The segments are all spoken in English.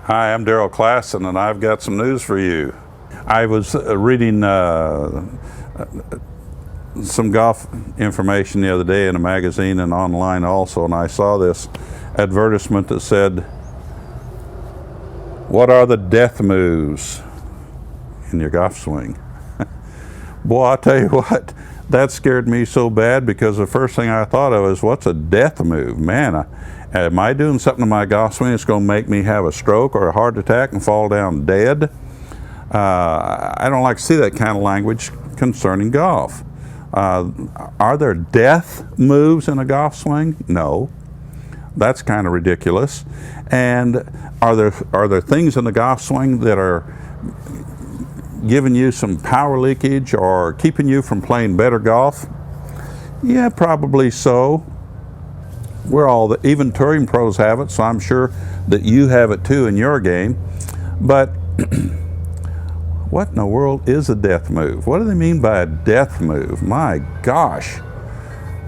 Hi, I'm Darrell Klassen, and I've got some news for you. I was reading some golf information the other day in a magazine and online also, and I saw this advertisement that said, "What are the death moves in your golf swing?" Boy, I'll tell you what, that scared me so bad, because the first thing I thought of is, what's a death move? Man, am I doing something to my golf swing that's going to make me have a stroke or a heart attack and fall down dead? I don't like to see that kind of language concerning golf. Are there death moves in a golf swing? No. That's kind of ridiculous. And are there things in the golf swing that are giving you some power leakage or keeping you from playing better golf? Yeah, probably so. Even touring pros have it, so I'm sure that you have it too in your game. But what in the world is a death move? What do they mean by a death move? My gosh,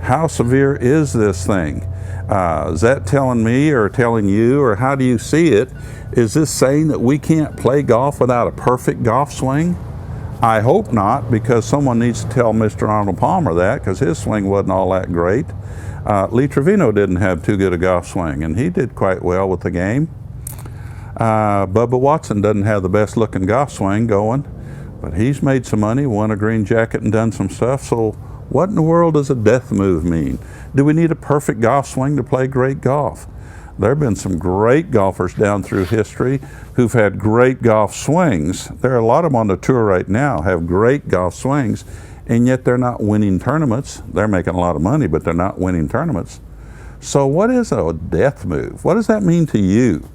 how severe is this thing? Is that telling me or telling you, or how do you see it? Is this saying that we can't play golf without a perfect golf swing? I hope not, because someone needs to tell Mr. Arnold Palmer that, because his swing wasn't all that great. Lee Trevino didn't have too good a golf swing, and he did quite well with the game. Bubba Watson doesn't have the best looking golf swing going, but he's made some money, won a green jacket and done some stuff. So what in the world does a death move mean? Do we need a perfect golf swing to play great golf? There have been some great golfers down through history who've had great golf swings. There are a lot of them on the tour right now have great golf swings, and yet they're not winning tournaments. They're making a lot of money, but they're not winning tournaments. So what is a death move? What does that mean to you?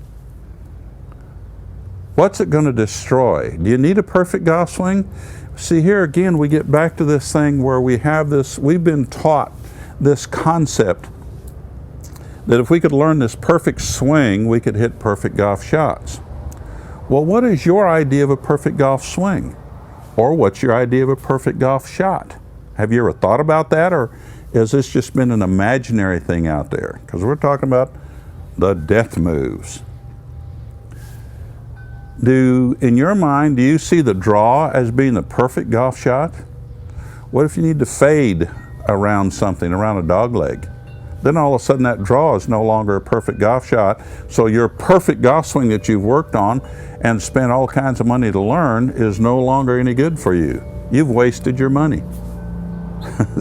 What's it going to destroy? Do you need a perfect golf swing? See, here again, we get back to this thing where we've been taught this concept that if we could learn this perfect swing, we could hit perfect golf shots. Well, what is your idea of a perfect golf swing? Or what's your idea of a perfect golf shot? Have you ever thought about that, or has this just been an imaginary thing out there? Because we're talking about the death moves. In your mind, do you see the draw as being the perfect golf shot? What if you need to fade around something, around a dog leg? Then all of a sudden that draw is no longer a perfect golf shot. So your perfect golf swing that you've worked on and spent all kinds of money to learn is no longer any good for you. You've wasted your money.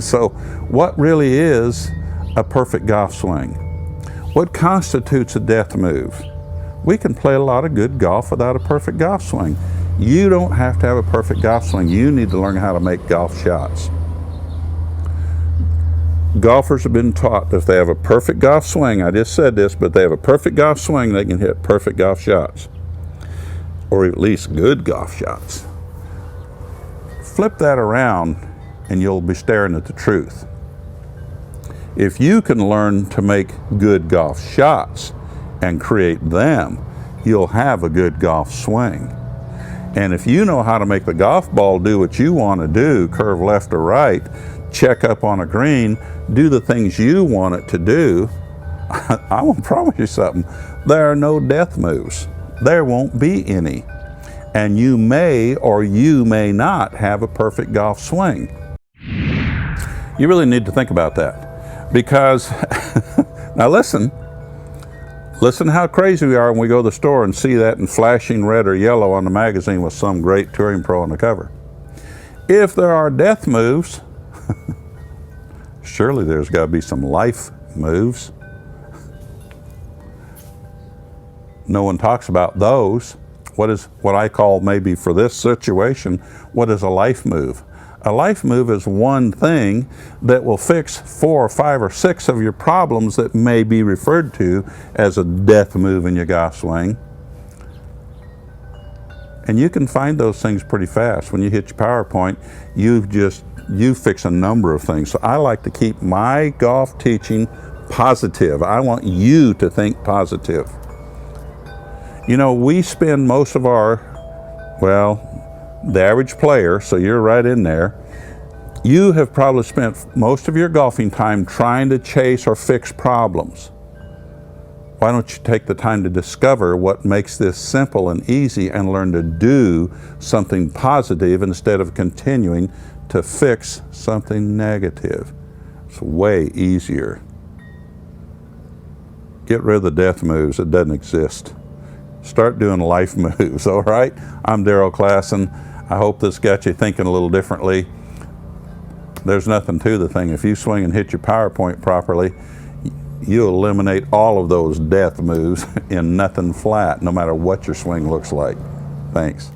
So what really is a perfect golf swing? What constitutes a death move? We can play a lot of good golf without a perfect golf swing. You don't have to have a perfect golf swing. You need to learn how to make golf shots. Golfers have been taught that if they have a perfect golf swing, I just said this, but they have a perfect golf swing, they can hit perfect golf shots, or at least good golf shots. Flip that around and you'll be staring at the truth. If you can learn to make good golf shots and create them, you'll have a good golf swing. And if you know how to make the golf ball do what you want to do, curve left or right, check up on a green, do the things you want it to do, I want to promise you something. There are no death moves. There won't be any. And you may or you may not have a perfect golf swing. You really need to think about that. Because, now listen how crazy we are when we go to the store and see that in flashing red or yellow on the magazine with some great touring pro on the cover. If there are death moves, surely there's got to be some life moves. No one talks about those. What I call, maybe for this situation, what is a life move? A life move is one thing that will fix 4 or 5 or 6 of your problems that may be referred to as a death move in your golf swing. And you can find those things pretty fast. When you hit your PowerPoint, you fix a number of things. So I like to keep my golf teaching positive. I want you to think positive. You know, we spend most of the average player, so you're right in there, you have probably spent most of your golfing time trying to chase or fix problems. Why don't you take the time to discover what makes this simple and easy and learn to do something positive instead of continuing to fix something negative? It's way easier. Get rid of the death moves. It doesn't exist. Start doing life moves, all right? I'm Darrell Klassen. I hope this got you thinking a little differently. There's nothing to the thing. If you swing and hit your PowerPoint properly, you eliminate all of those death moves in nothing flat, no matter what your swing looks like. Thanks.